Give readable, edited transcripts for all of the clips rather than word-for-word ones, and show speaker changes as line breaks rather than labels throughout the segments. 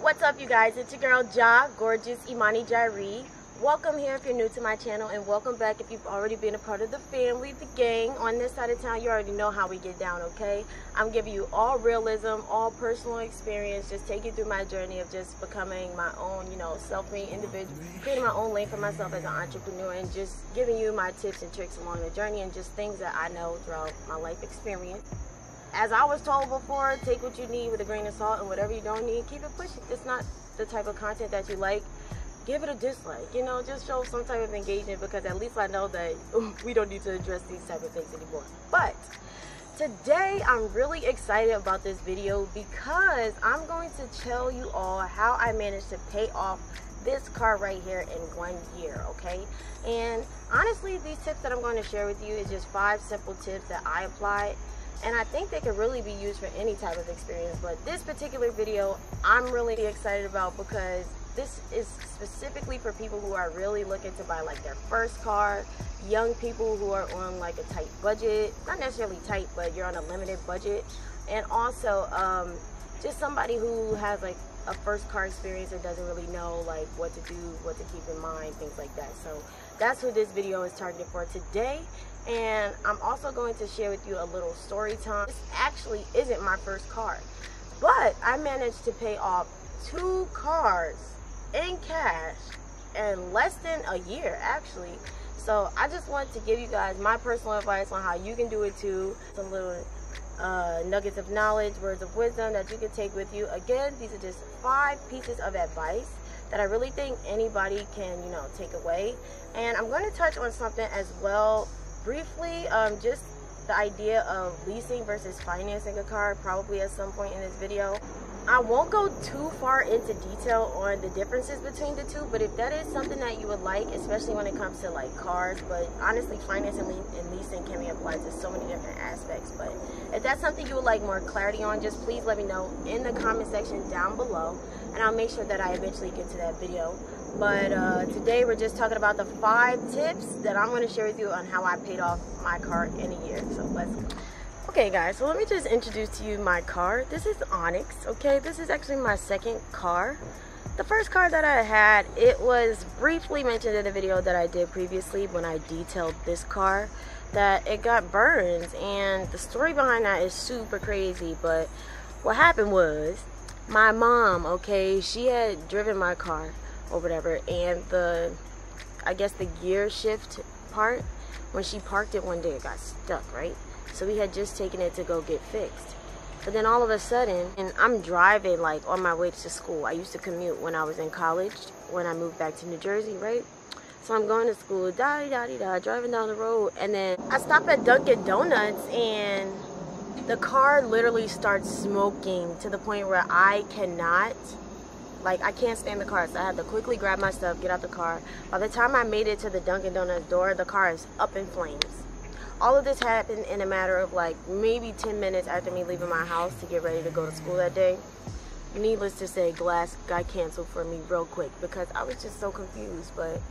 What's up, you guys? It's your girl Jahh, Gorgeous Imani Jahh. Welcome here if you're new to my channel, and welcome back if you've already been a part of the family, the gang. On this side of town, you already know how we get down, okay? I'm giving you all realism, all personal experience, just take you through my journey of just becoming my own, self-made individual, creating my own lane for myself as an entrepreneur, and just giving you my tips and tricks along the journey and just things that I know throughout my life experience. As I was told before, take what you need with a grain of salt, and whatever you don't need, keep it pushing. If it's not the type of content that you like, give it a dislike. Just show some type of engagement, because at least I know that we don't need to address these type of things anymore. But today, I'm really excited about this video because I'm going to tell you all how I managed to pay off this car right here in 1 year, okay? And honestly, these tips that I'm going to share with you is just 5 simple tips that I applied. And I think they could really be used for any type of experience. But this particular video, I'm really excited about because this is specifically for people who are really looking to buy like their first car, young people who are on like a tight budget, not necessarily tight, but you're on a limited budget, and also just somebody who has like a first car experience and doesn't really know like what to do, what to keep in mind, things like that. So that's who this video is targeted for today. And I'm also going to share with you a little story time. This actually isn't my first car, but I managed to pay off 2 cars in cash in less than a year, actually. So I just want to give you guys my personal advice on how you can do it too. Some little nuggets of knowledge, words of wisdom that you can take with you. Again, these are just 5 pieces of advice that I really think anybody can, take away. And I'm going to touch on something as well briefly, just the idea of leasing versus financing a car, probably at some point in this video. I won't go too far into detail on the differences between the two, but if that is something that you would like, especially when it comes to like cars, but honestly financing and leasing can be applied to so many different aspects. But if that's something you would like more clarity on, just please let me know in the comment section down below, and I'll make sure that I eventually get to that video. But today we're just talking about the 5 tips that I'm going to share with you on how I paid off my car in a year. So let's go. Okay guys, so let me just introduce to you my car. This is Onyx, okay? This is actually my second car. The first car that I had, it was briefly mentioned in the video that I did previously when I detailed this car, that it got burns, and the story behind that is super crazy. But what happened was, my mom, okay, she had driven my car or whatever, and I guess the gear shift part, when she parked it one day, it got stuck, right? So we had just taken it to go get fixed. But then all of a sudden, and I'm driving like on my way to school. I used to commute when I was in college, when I moved back to New Jersey, right? So I'm going to school, driving down the road, and then I stop at Dunkin' Donuts, and the car literally starts smoking to the point where I can't stand the car. So I had to quickly grab my stuff, get out the car. By the time I made it to the Dunkin' Donuts door, the car is up in flames. All of this happened in a matter of like maybe 10 minutes after me leaving my house to get ready to go to school that day. Needless to say, glass got canceled for me real quick because I was just so confused. But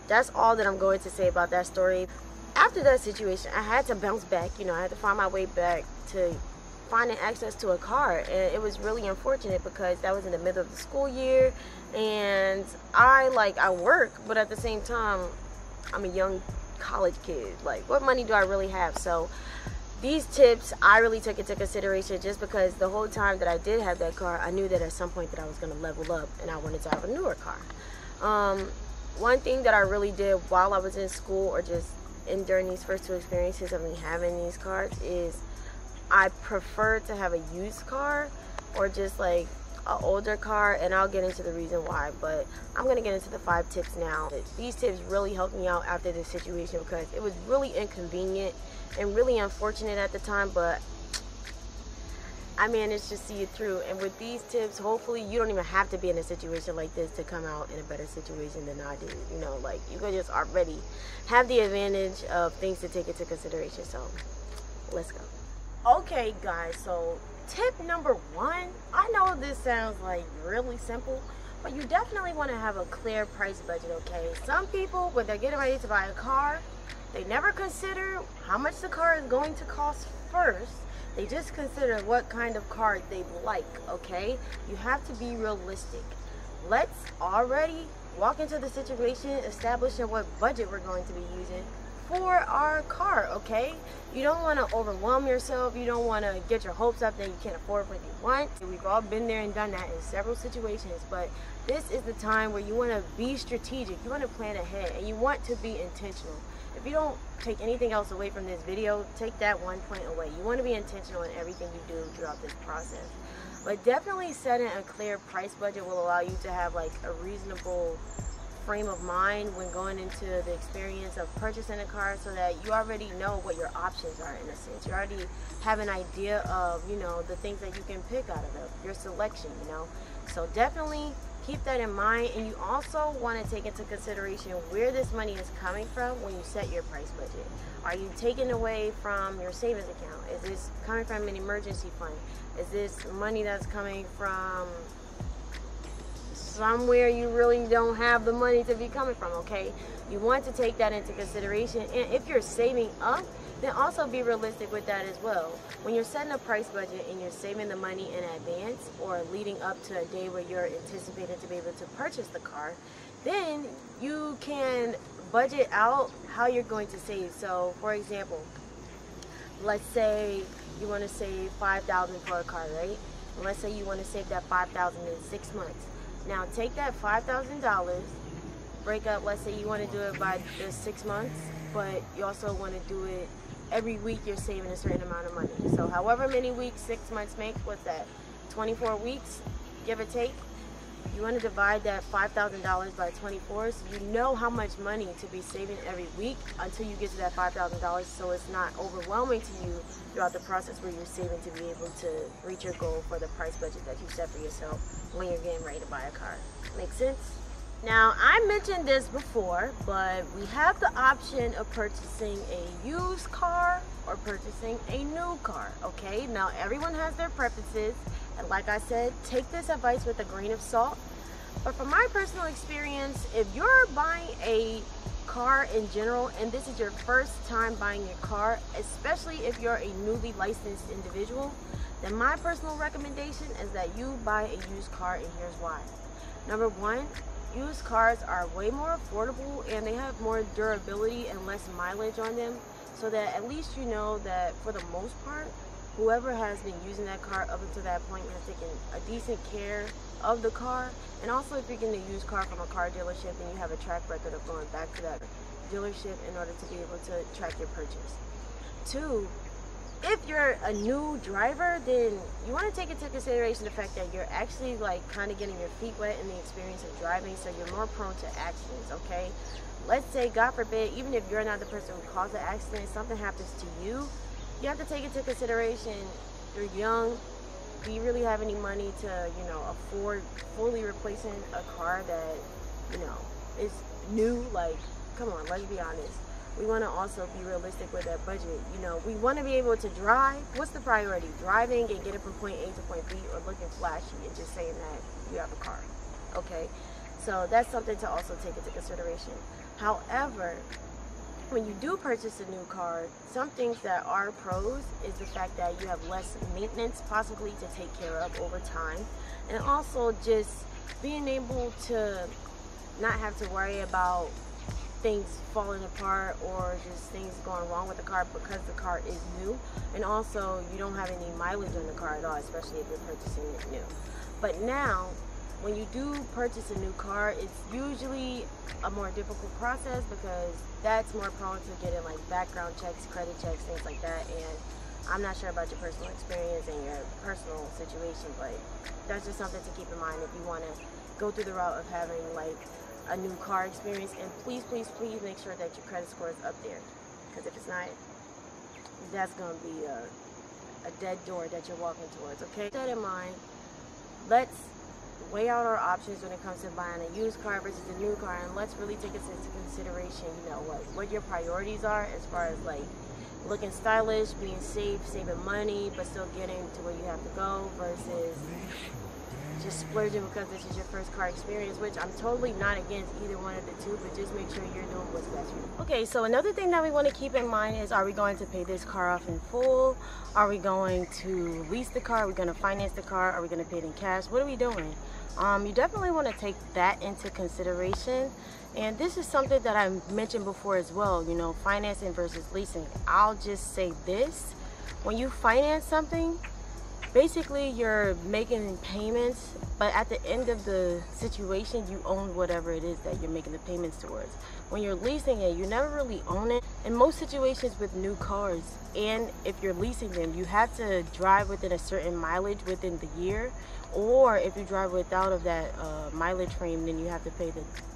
that's all that I'm going to say about that story. After that situation, I had to bounce back. I had to find my way back to finding access to a car, and it was really unfortunate because that was in the middle of the school year, and I work, but at the same time I'm a young college kid. Like, what money do I really have? So these tips I really took into consideration, just because the whole time that I did have that car, I knew that at some point that I was going to level up and I wanted to have a newer car. One thing that I really did while I was in school, or just during these first 2 experiences of me having these cars, is I prefer to have a used car or just like an older car, and I'll get into the reason why. But I'm going to get into the 5 tips now. These tips really helped me out after this situation because it was really inconvenient and really unfortunate at the time, but I managed to see it through. And with these tips, hopefully you don't even have to be in a situation like this to come out in a better situation than I did. Like, you can just already have the advantage of things to take into consideration. So let's go. Okay guys, so tip number 1, I know this sounds like really simple, but you definitely want to have a clear price budget, okay? Some people, when they're getting ready to buy a car, they never consider how much the car is going to cost first. They just consider what kind of car they like, okay? You have to be realistic. Let's already walk into the situation establishing what budget we're going to be using for our car, okay? You don't want to overwhelm yourself. You don't want to get your hopes up that you can't afford what you want. We've all been there and done that in several situations, but this is the time where you want to be strategic. You want to plan ahead, and you want to be intentional. If you don't take anything else away from this video, take that one point away. You want to be intentional in everything you do throughout this process. But definitely setting a clear price budget will allow you to have like a reasonable frame of mind when going into the experience of purchasing a car, so that you already know what your options are in a sense. You already have an idea of, you know, the things that you can pick out of your selection, you know. So definitely keep that in mind, and you also want to take into consideration where this money is coming from when you set your price budget. Are you taking away from your savings account? Is this coming from an emergency fund? Is this money that's coming from somewhere you really don't have the money to be coming from, okay? You want to take that into consideration, and if you're saving up, then also be realistic with that as well. When you're setting a price budget and you're saving the money in advance or leading up to a day where you're anticipated to be able to purchase the car, then you can budget out how you're going to save. So for example, let's say you want to save $5,000 for a car, right? And let's say you want to save that $5,000 in 6 months. Now take that $5,000, break up, let's say you want to do it by the 6 months, but you also want to do it every week. You're saving a certain amount of money. So however many weeks 6 months makes, what's that, 24 weeks, give or take? You want to divide that $5,000 by 24, so you know how much money to be saving every week until you get to that $5,000, so it's not overwhelming to you throughout the process where you're saving to be able to reach your goal for the price budget that you set for yourself when you're getting ready to buy a car. Make sense? Now, I mentioned this before, but we have the option of purchasing a used car or purchasing a new car, okay? Now, everyone has their preferences, and like I said, take this advice with a grain of salt. But from my personal experience, if you're buying a car in general, and this is your first time buying your car, especially if you're a newly licensed individual, then my personal recommendation is that you buy a used car, and here's why. Number one, used cars are way more affordable, and they have more durability and less mileage on them, so that at least you know that for the most part, whoever has been using that car up until that point has taken a decent care of the car. And also, if you're getting a used car from a car dealership, then you have a track record of going back to that dealership in order to be able to track your purchase. Two, if you're a new driver, then you want to take into consideration the fact that you're actually like kind of getting your feet wet in the experience of driving, so you're more prone to accidents, okay? Let's say, God forbid, even if you're not the person who caused the accident, something happens to you, you have to take into consideration you're young. Do you really have any money to, you know, afford fully replacing a car that, you know, is new? Like, come on, let's be honest. We want to also be realistic with that budget. You know, we want to be able to drive. What's the priority? Driving and getting from point A to point B, or looking flashy and just saying that you have a car? Okay, so that's something to also take into consideration. However, when you do purchase a new car, some things that are pros is the fact that you have less maintenance possibly to take care of over time, and also just being able to not have to worry about things falling apart or just things going wrong with the car because the car is new. And also, you don't have any mileage on the car at all, especially if you're purchasing it new. But now, when you do purchase a new car, it's usually a more difficult process because that's more prone to getting like background checks, credit checks, things like that. And I'm not sure about your personal experience and your personal situation, but that's just something to keep in mind if you want to go through the route of having like a new car experience. And please, please, please make sure that your credit score is up there, because if it's not, that's going to be a dead door that you're walking towards, okay? Keep that in mind. Let's weigh out our options when it comes to buying a used car versus a new car, and let's really take this into consideration, you know, what your priorities are as far as like looking stylish, being safe, saving money, but still getting to where you have to go, versus just splurging because this is your first car experience, which I'm totally not against either one of the two, but just make sure you're doing what's best for you. Okay, so another thing that we want to keep in mind is, are we going to pay this car off in full? Are we going to lease the car? Are we going to finance the car? Are we going to pay it in cash? What are we doing? You definitely want to take that into consideration. And this is something that I mentioned before as well, you know, financing versus leasing. I'll just say this: when you finance something, basically you're making payments, but at the end of the situation, you own whatever it is that you're making the payments towards. When you're leasing it, you never really own it. In most situations with new cars, and if you're leasing them, you have to drive within a certain mileage within the year, or if you drive without of that mileage frame, then you have to pay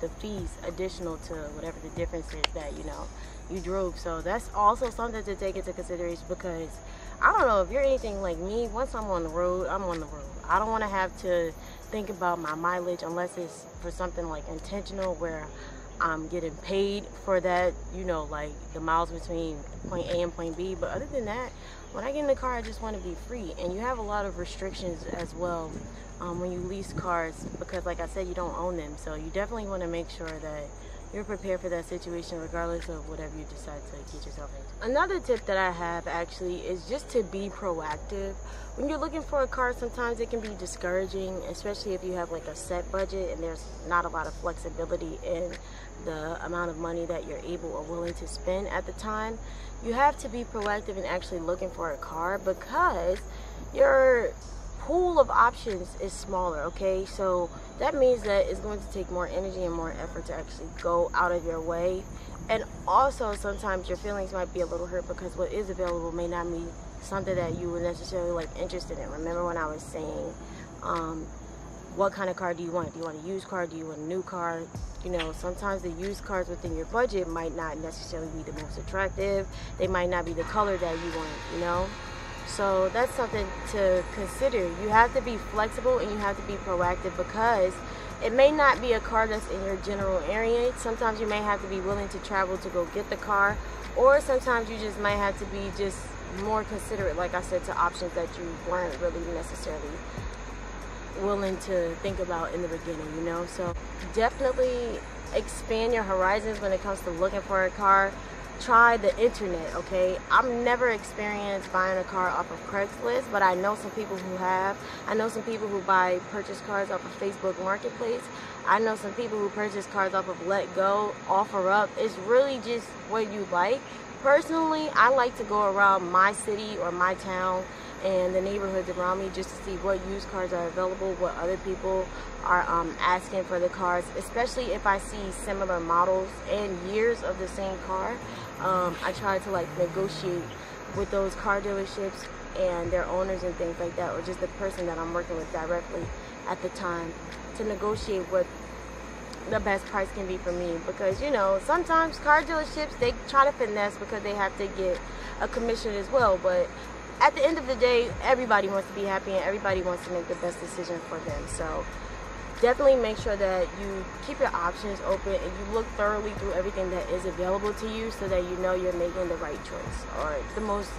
the fees additional to whatever the difference is that, you know, you drove. So that's also something to take into consideration, because I don't know if you're anything like me. Once I'm on the road, I'm on the road. I don't want to have to think about my mileage unless it's for something like intentional, where I'm getting paid for that, you know, like the miles between point A and point B. But other than that, when I get in the car, I just want to be free. And you have a lot of restrictions as well when you lease cars, because like I said, you don't own them. So you definitely want to make sure that you're prepared for that situation regardless of whatever you decide to get yourself into. Another tip that I have actually is just to be proactive. When you're looking for a car, sometimes it can be discouraging, especially if you have like a set budget and there's not a lot of flexibility in the amount of money that you're able or willing to spend at the time. You have to be proactive in actually looking for a car, because your pool of options is smaller, okay? So that means that it's going to take more energy and more effort to actually go out of your way. And also sometimes your feelings might be a little hurt because what is available may not be something that you were necessarily like interested in. Remember when I was saying, what kind of car do you want? Do you want a used car? Do you want a new car? You know, sometimes the used cars within your budget might not necessarily be the most attractive. They might not be the color that you want, you know? So that's something to consider. You have to be flexible and you have to be proactive, because it may not be a car that's in your general area. Sometimes you may have to be willing to travel to go get the car, or sometimes you just might have to be just more considerate, like I said, to options that you weren't really necessarily willing to think about in the beginning, you know? So definitely expand your horizons when it comes to looking for a car. Try the internet, okay? I've never experienced buying a car off of Craigslist, but I know some people who have. I know some people who purchase cars off of Facebook Marketplace. I know some people who purchase cars off of Let Go, OfferUp. It's really just what you like. Personally, I like to go around my city or my town and the neighborhoods around me just to see what used cars are available, what other people are asking for the cars, especially if I see similar models and years of the same car. I try to like negotiate with those car dealerships and their owners and things like that, or just the person that I'm working with directly at the time, to negotiate what the best price can be for me. Because, you know, sometimes car dealerships, they try to finesse because they have to get a commission as well, but at the end of the day, everybody wants to be happy and everybody wants to make the best decision for them. So definitely make sure that you keep your options open and you look thoroughly through everything that is available to you, so that you know you're making the right choice, or the most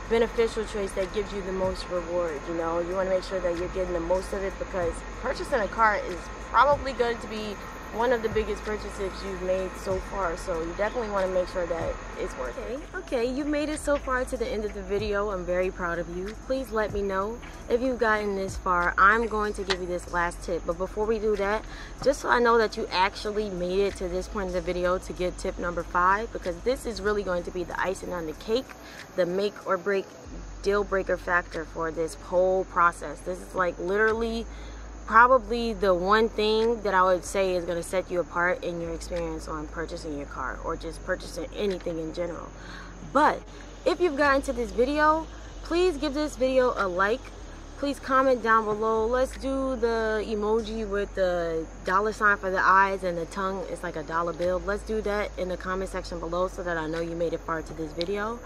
beneficial choice that gives you the most reward. You know, you want to make sure that you're getting the most of it, because purchasing a car is probably going to be one of the biggest purchases you've made so far, so you definitely want to make sure that it's worth it. Okay, you've made it so far to the end of the video. I'm very proud of you. Please let me know if you've gotten this far. I'm going to give you this last tip, but before we do that, just so I know that you actually made it to this point of the video to get tip number 5, because this is really going to be the icing on the cake, the make or break deal breaker factor for this whole process. This is like literally probably the one thing that I would say is going to set you apart in your experience on purchasing your car, or just purchasing anything in general. But if you've gotten to this video, please give this video a like. Please comment down below. Let's do the emoji with the $ for the eyes and the tongue. It's like a dollar bill. Let's do that in the comment section below, so that I know you made it far to this video.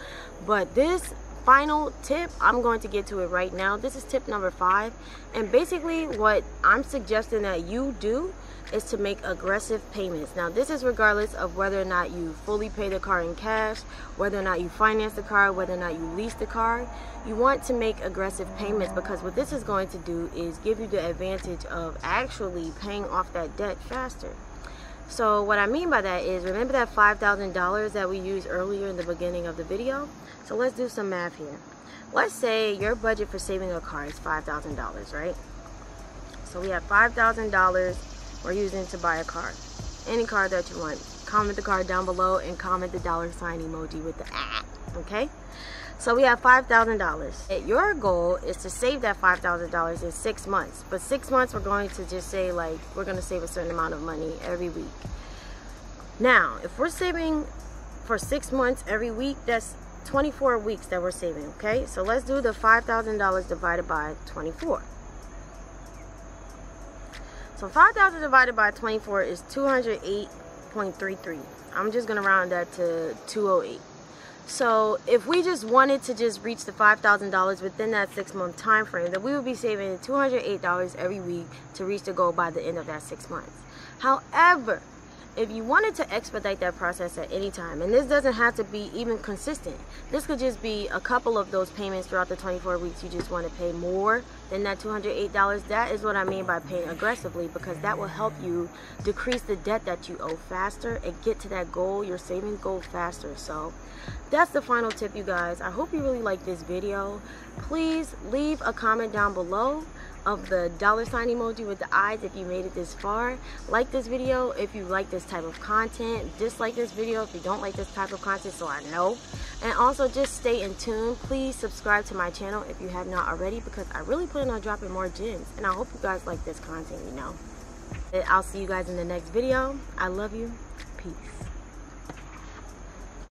But this final tip, I'm going to get to it right now. This is tip number 5, and basically what I'm suggesting that you do is to make aggressive payments. Now this is regardless of whether or not you fully pay the car in cash, whether or not you finance the car, whether or not you lease the car. You want to make aggressive payments because what this is going to do is give you the advantage of actually paying off that debt faster. So what I mean by that is, remember that $5,000 that we used earlier in the beginning of the video? So let's do some math here. Let's say your budget for saving a car is $5,000, right? So we have $5,000 we're using to buy a car. Any car that you want. Comment the car down below and comment the $ emoji with the okay? So we have $5,000. Your goal is to save that $5,000 in 6 months. But 6 months, we're going to just say, like, we're going to save a certain amount of money every week. Now, if we're saving for 6 months every week, that's 24 weeks that we're saving, okay? So let's do the $5,000 divided by 24. So 5,000 divided by 24 is 208.33. I'm just going to round that to 208. So if we just wanted to just reach the $5,000 within that 6-month time frame, then we would be saving $208 every week to reach the goal by the end of that 6 months. However, if you wanted to expedite that process at any time, and this doesn't have to be even consistent, this could just be a couple of those payments throughout the 24 weeks you just want to pay more than that $208, that is what I mean by paying aggressively, because that will help you decrease the debt that you owe faster and get to that goal, your savings goal, faster. So that's the final tip, you guys. I hope you really like this video. Please leave a comment down below of the $ emoji with the eyes if you made it this far. Like this video if you like this type of content. Dislike this video if you don't like this type of content, so I know. And also just stay in tune. Please subscribe to my channel if you have not already, because I really plan on dropping more gems, and I hope you guys like this content, you know. I'll see you guys in the next video. I love you. Peace.